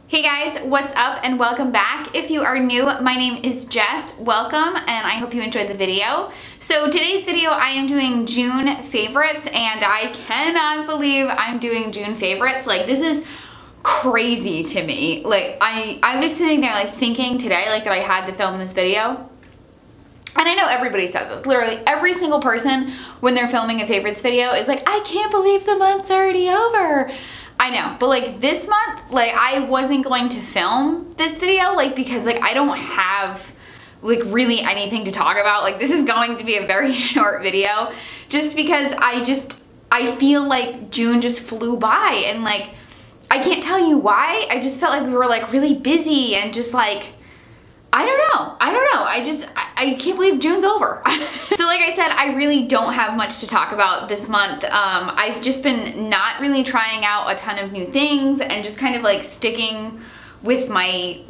Hey guys, what's up and welcome back. If you are new, my name is Jess. Welcome and I hope you enjoyed the video. So today's video I am doing June favorites and I cannot believe I'm doing June favorites. Like, this is crazy to me. Like, I was sitting there like thinking today like that I had to film this video. And I know everybody says this, literally every single person when they're filming a favorites video is like, I can't believe the month's already over. I know, but like this month, like I wasn't going to film this video like because like I don't have like really anything to talk about. Like, this is going to be a very short video just because I feel like June just flew by and like I can't tell you why. I just felt like we were like really busy and just like I don't know. I can't believe June's over. So like I said, I really don't have much to talk about this month. I've just been not really trying out a ton of new things and just kind of like sticking with my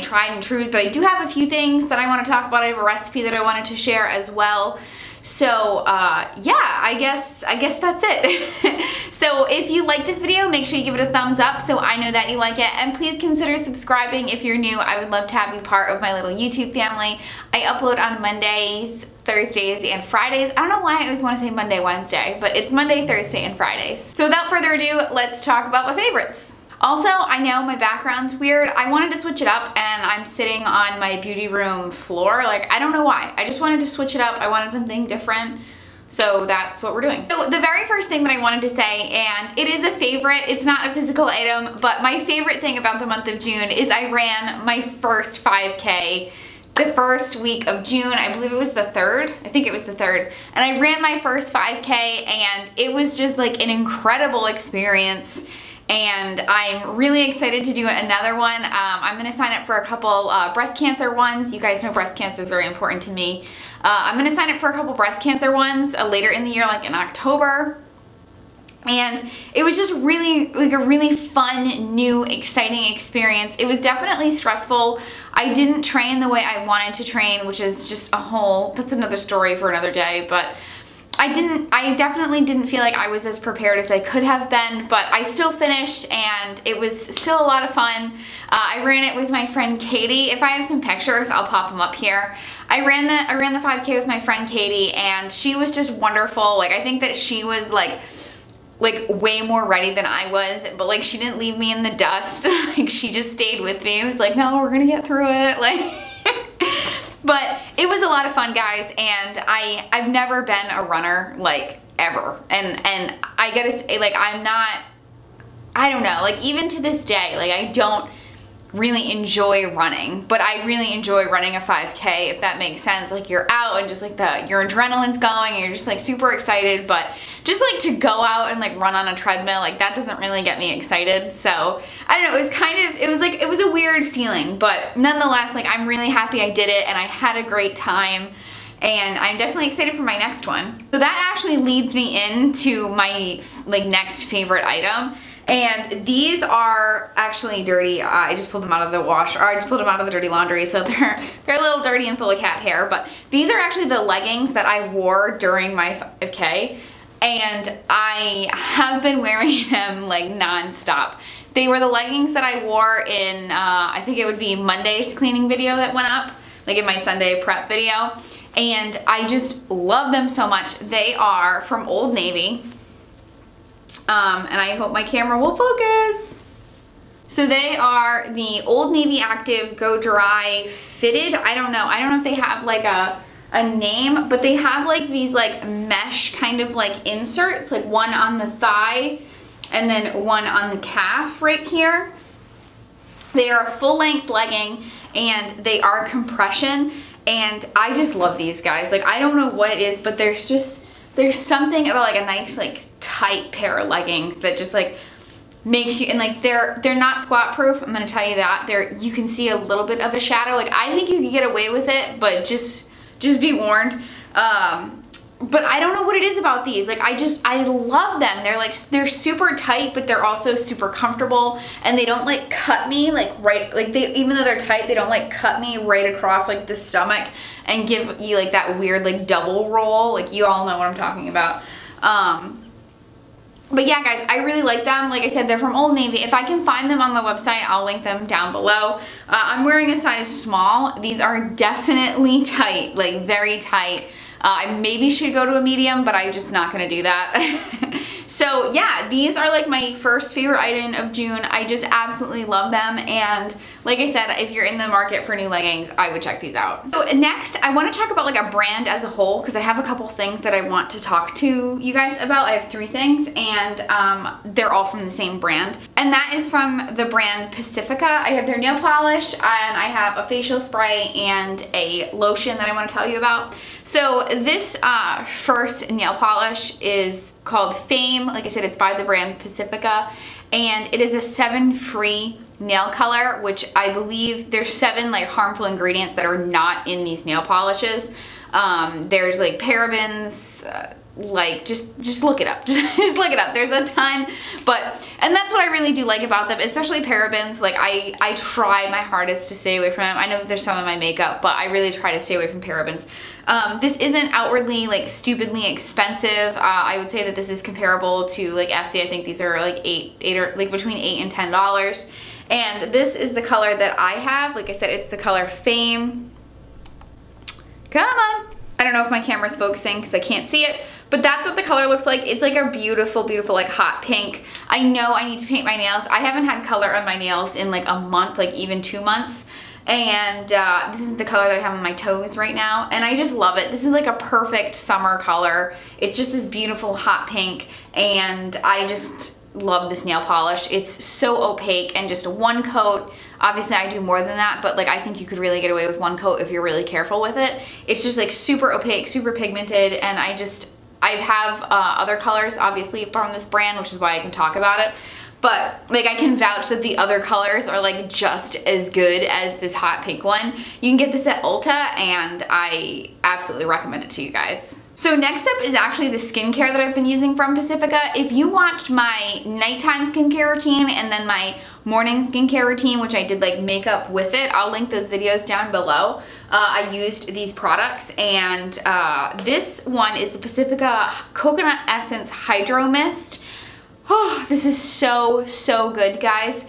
tried and true, but I do have a few things that I want to talk about. I have a recipe that I wanted to share as well. So yeah, I guess that's it. So if you like this video, make sure you give it a thumbs up so I know that you like it, and please consider subscribing if you're new. I would love to have you part of my little YouTube family. I upload on Mondays, Thursdays, and Fridays. I don't know why I always want to say Monday, Wednesday, but it's Monday, Thursday, and Fridays. So without further ado, let's talk about my favorites. Also, I know my background's weird. I wanted to switch it up and I'm sitting on my beauty room floor. Like, I don't know why. I just wanted to switch it up. I wanted something different. So that's what we're doing. So the very first thing that I wanted to say, and it is a favorite, it's not a physical item, but my favorite thing about the month of June is I ran my first 5K the first week of June. I believe it was the 3rd. I think it was the 3rd. And I ran my first 5K and it was just like an incredible experience. And I'm really excited to do another one. I'm gonna sign up for a couple breast cancer ones. You guys know breast cancer is very important to me. I'm gonna sign up for a couple breast cancer ones later in the year, like in October. And it was just really, like a really fun, new, exciting experience. It was definitely stressful. I didn't train the way I wanted to train, which is just that's another story for another day, but I definitely didn't feel like I was as prepared as I could have been, but I still finished and it was still a lot of fun. I ran it with my friend Katie. If I have some pictures, I'll pop them up here. I ran the 5K with my friend Katie and she was just wonderful. Like, I think that she was like way more ready than I was, but like she didn't leave me in the dust. Like, she just stayed with me. It was like, no, we're gonna get through it. Like, but it was a lot of fun, guys, and I've never been a runner, like, ever. And I gotta say, like, I don't know, like, even to this day, like, I don't really enjoy running, but I really enjoy running a 5K, if that makes sense. Like, you're out and just like your adrenaline's going and you're just like super excited, but just like to go out and like run on a treadmill, like that doesn't really get me excited. So I don't know, it was a weird feeling, but nonetheless, like, I'm really happy I did it and I had a great time. And I'm definitely excited for my next one. So that actually leads me into my like next favorite item. And these are actually dirty. I just pulled them out of the wash, or I just pulled them out of the dirty laundry, so they're a little dirty and full of cat hair. But these are actually the leggings that I wore during my 5K, and I have been wearing them like non-stop. They were the leggings that I wore in, I think it would be Monday's cleaning video that went up, like in my Sunday prep video. And I just love them so much. They are from Old Navy. And I hope my camera will focus. So they are the Old Navy Active Go Dry Fitted. I don't know if they have like a name, but they have like these like mesh kind of like inserts, like one on the thigh and then one on the calf right here. They are a full-length legging and they are compression, and I just love these, guys. Like, I don't know what it is, but there's something about like a nice like tight pair of leggings that just like makes you, and like they're not squat proof, I'm gonna tell you that. You can see a little bit of a shadow. Like, I think you can get away with it, but just be warned. But I don't know what it is about these. Like, I love them. They're super tight, but they're also super comfortable, and they don't like cut me like right, like even though they're tight, they don't like cut me right across like the stomach and give you like that weird like double roll. Like, you all know what I'm talking about. But yeah, guys, I really like them. Like I said, they're from Old Navy. If I can find them on the website, I'll link them down below. I'm wearing a size small. These are definitely tight, like very tight. I maybe should go to a medium, but I'm just not gonna do that. So yeah, these are like my first favorite item of June. I just absolutely love them, and like I said, if you're in the market for new leggings, I would check these out. So next, I want to talk about like a brand as a whole, because I have a couple things that I want to talk to you guys about. I have 3 things, and they're all from the same brand, and that is from the brand Pacifica. I have their nail polish, and I have a facial spray and a lotion that I want to tell you about. So this first nail polish is called Fame. Like I said, it's by the brand Pacifica, and it is a 7-free nail color, which I believe there's 7 like harmful ingredients that are not in these nail polishes. There's like parabens, like just look it up. Just look it up. There's a ton, and that's what I really do like about them, especially parabens. Like I try my hardest to stay away from them. I know that there's some in my makeup, but I really try to stay away from parabens. This isn't outwardly like stupidly expensive. I would say that this is comparable to like Essie. I think these are like eight or like between $8 and $10. And this is the color that I have. Like I said, it's the color Fame. Come on. I don't know if my camera's focusing because I can't see it, but that's what the color looks like. It's like a beautiful, beautiful like hot pink. I know I need to paint my nails. I haven't had color on my nails in like a month, like even 2 months. And this is the color that I have on my toes right now, and I just love it. This is like a perfect summer color. It's just this beautiful hot pink, and I just love this nail polish. It's so opaque, and just 1 coat. Obviously I do more than that, but like I think you could really get away with 1 coat if you're really careful with it. It's just like super opaque, super pigmented, and I have other colors obviously from this brand, which is why I can talk about it. But like I can vouch that the other colors are like just as good as this hot pink one. You can get this at Ulta, and I absolutely recommend it to you guys. So next up is actually the skincare that I've been using from Pacifica. If you watched my nighttime skincare routine and then my morning skincare routine, which I did like makeup with it, I'll link those videos down below. I used these products, and this one is the Pacifica Coconut Essence Hydro Mist. Oh, this is so good, guys.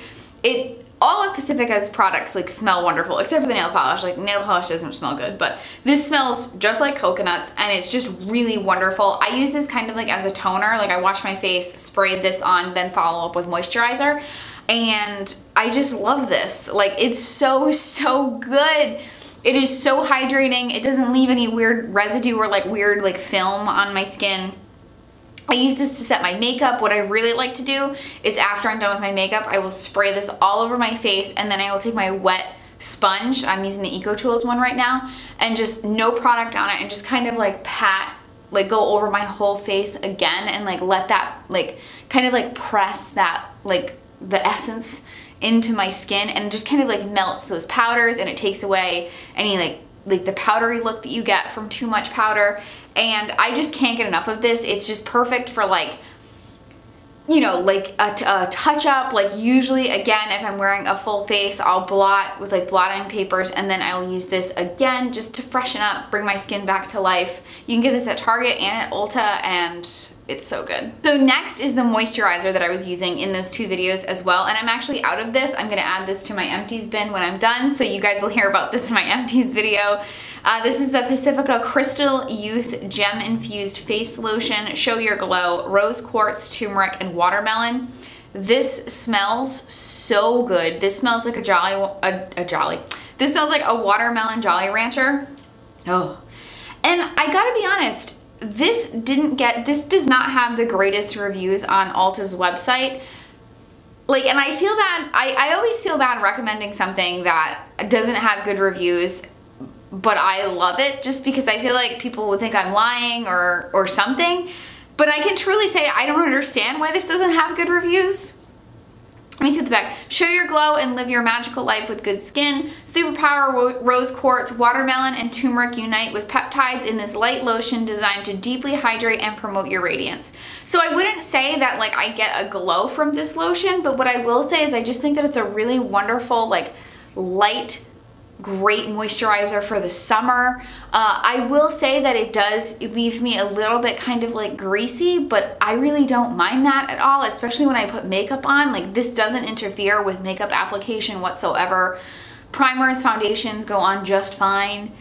All of Pacifica's products like smell wonderful, except for the nail polish. Like nail polish doesn't smell good, but this smells just like coconuts, and it's just really wonderful. I use this kind of like as a toner. Like I wash my face, spray this on, then follow up with moisturizer, and I just love this. Like it's so good. It is so hydrating. It doesn't leave any weird residue or like weird like film on my skin. I use this to set my makeup. What I really like to do is after I'm done with my makeup, I will spray this all over my face, and then I will take my wet sponge, I'm using the EcoTools one right now, and just no product on it, and just kind of like pat, like go over my whole face again, and like let that like kind of like press that like the essence into my skin, and just kind of like melts those powders, and it takes away any like the powdery look that you get from too much powder. And I just can't get enough of this. It's just perfect for like, you know, like a touch up. Like usually, again, if I'm wearing a full face, I'll blot with like blotting papers, and then I will use this again just to freshen up, bring my skin back to life. You can get this at Target and at Ulta, and it's so good. So next is the moisturizer that I was using in those 2 videos as well, and I'm actually out of this. I'm gonna add this to my empties bin when I'm done, so you guys will hear about this in my empties video. This is the Pacifica Crystal Youth Gem Infused Face Lotion, Show Your Glow, Rose Quartz, Turmeric, and Watermelon. This smells so good. This smells like this smells like a watermelon Jolly Rancher. Oh, and I gotta be honest, this does not have the greatest reviews on Ulta's website. Like, and I feel bad, I always feel bad recommending something that doesn't have good reviews, but I love it just because I feel like people would think I'm lying or something. But I can truly say I don't understand why this doesn't have good reviews. Let me see at the back. Show your glow and live your magical life with good skin. Superpower Rose Quartz, Watermelon, and Turmeric unite with peptides in this light lotion designed to deeply hydrate and promote your radiance. So I wouldn't say that like I get a glow from this lotion, but what I will say is I just think that it's a really wonderful like light great moisturizer for the summer. I will say that it does leave me a little bit kind of like greasy, but I really don't mind that at all, especially when I put makeup on. Like, this doesn't interfere with makeup application whatsoever. Primers, foundations go on just fine.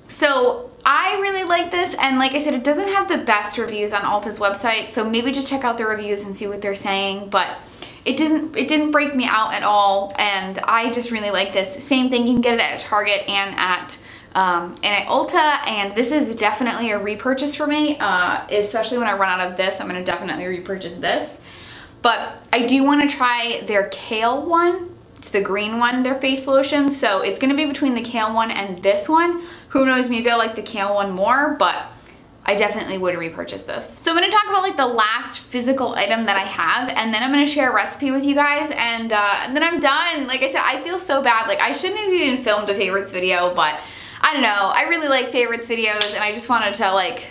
So I really like this, and like I said, it doesn't have the best reviews on Ulta's website, so maybe just check out the reviews and see what they're saying, but it didn't break me out at all, and I just really like this. Same thing, you can get it at Target and at Ulta, and this is definitely a repurchase for me, especially when I run out of this. I'm going to definitely repurchase this. But I do want to try their Kale one. It's the green one, their face lotion, so it's going to be between the Kale one and this one. Who knows, maybe I'll like the Kale one more, but I definitely would repurchase this. So I'm going to talk about like the last physical item that I have, and then I'm going to share a recipe with you guys, and then I'm done. Like I said, I feel so bad. Like, I shouldn't have even filmed a favorites video, but I don't know. I really like favorites videos, and I just wanted to like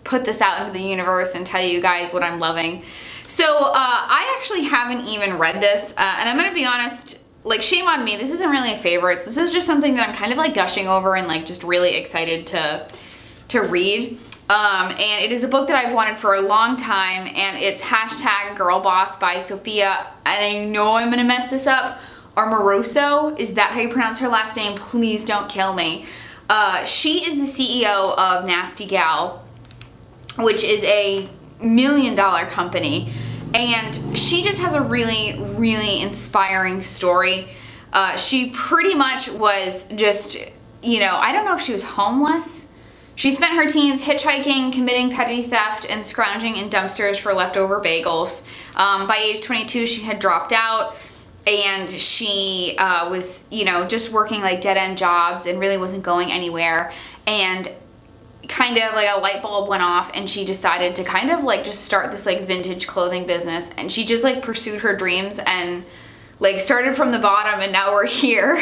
put this out into the universe and tell you guys what I'm loving. So I actually haven't even read this, and I'm going to be honest, like, shame on me. This isn't really a favorites. This is just something that I'm kind of like gushing over and like just really excited to read. And it is a book that I've wanted for a long time, and it's #GirlBoss by Sophia, and I know I'm gonna mess this up, Amoroso. Is that how you pronounce her last name? Please don't kill me. She is the CEO of Nasty Gal, which is a $1 million company, and she just has a really, really inspiring story. She pretty much was just, you know, I don't know if she was homeless. She spent her teens hitchhiking, committing petty theft, and scrounging in dumpsters for leftover bagels. By age 22, she had dropped out, and she was, you know, just working like dead-end jobs and really wasn't going anywhere. And kind of like a light bulb went off, and she decided to kind of like just start this like vintage clothing business, and she just like pursued her dreams and like started from the bottom, and now we're here.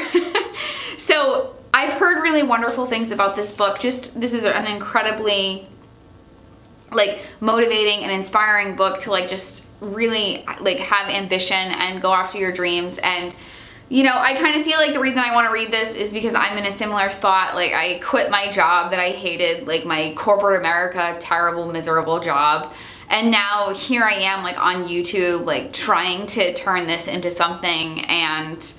So I've heard really wonderful things about this book. Just, this is an incredibly like motivating and inspiring book to like just really like have ambition and go after your dreams. And you know, I kind of feel like the reason I want to read this is because I'm in a similar spot. Like, I quit my job that I hated, like my corporate America, terrible, miserable job. And now here I am like on YouTube, like trying to turn this into something. And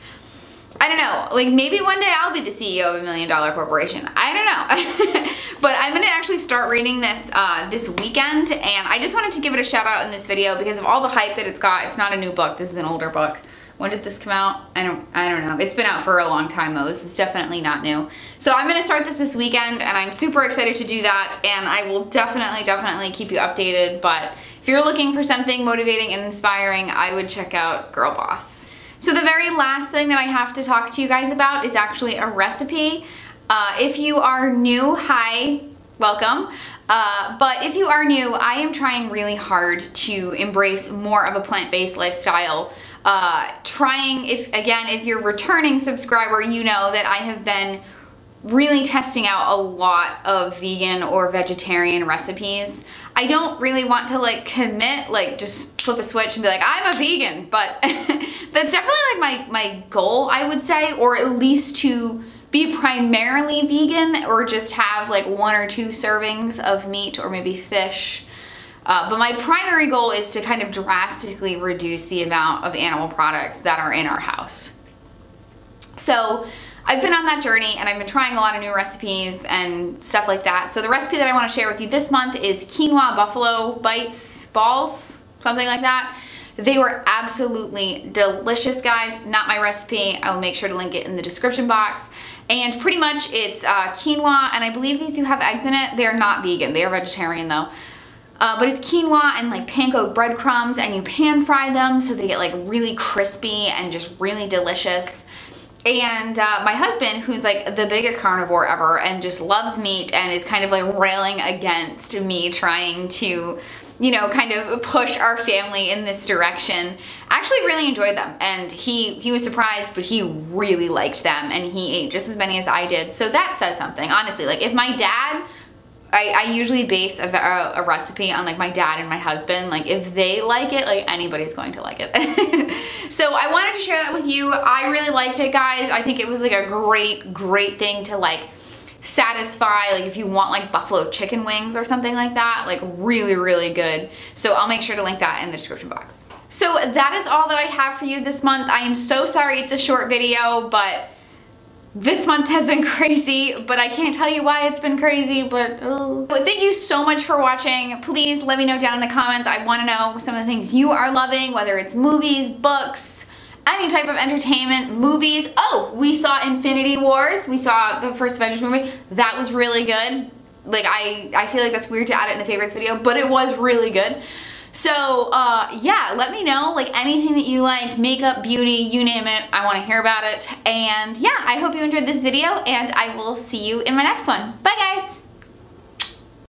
I don't know, like maybe one day I'll be the CEO of $1 million corporation. I don't know. But I'm going to actually start reading this this weekend, and I just wanted to give it a shout out in this video because of all the hype that it's got. It's not a new book. This is an older book. When did this come out? I don't know. It's been out for a long time though. This is definitely not new. So I'm going to start this weekend, and I'm super excited to do that, and I will definitely keep you updated. But if you're looking for something motivating and inspiring, I would check out Girl Boss. So the very last thing that I have to talk to you guys about is actually a recipe. If you are new, hi, welcome. But if you are new, I am trying really hard to embrace more of a plant-based lifestyle. If you're a returning subscriber, you know that I have been really testing out a lot of vegan or vegetarian recipes. I don't really want to like commit, like just flip a switch and be like, I'm a vegan, but that's definitely like my goal, I would say, or at least to be primarily vegan or just have like 1 or 2 servings of meat or maybe fish. But my primary goal is to kind of drastically reduce the amount of animal products that are in our house. So I've been on that journey, and I've been trying a lot of new recipes and stuff like that. So the recipe that I want to share with you this month is quinoa buffalo bites balls, something like that. They were absolutely delicious, guys. Not my recipe. I will make sure to link it in the description box. And pretty much it's quinoa, and I believe these do have eggs in it. They're not vegan. They are vegetarian though. But it's quinoa and like panko breadcrumbs, and you pan fry them so they get like really crispy and just really delicious. And my husband, who's like the biggest carnivore ever and just loves meat and is kind of like railing against me trying to, you know, kind of push our family in this direction, actually really enjoyed them. And he was surprised, but he really liked them, and he ate just as many as I did. So that says something, honestly. Like, if my dad I usually base a recipe on like my dad and my husband. Like if they like it, like anybody's going to like it. So I wanted to share that with you. I really liked it, guys. I think it was like a great thing to like satisfy, like if you want like buffalo chicken wings or something like that, like really good. So I'll make sure to link that in the description box. So that is all that I have for you this month. I am so sorry it's a short video, but this month has been crazy, but I can't tell you why it's been crazy, but oh. But thank you so much for watching. Please let me know down in the comments. I want to know some of the things you are loving, whether it's movies, books, any type of entertainment, movies. Oh, we saw Infinity Wars. We saw the first Avengers movie. That was really good. Like I feel like that's weird to add it in the favorites video, but it was really good. So yeah, let me know like anything that you like, makeup, beauty, you name it. I want to hear about it. And yeah, I hope you enjoyed this video, and I will see you in my next one. Bye guys.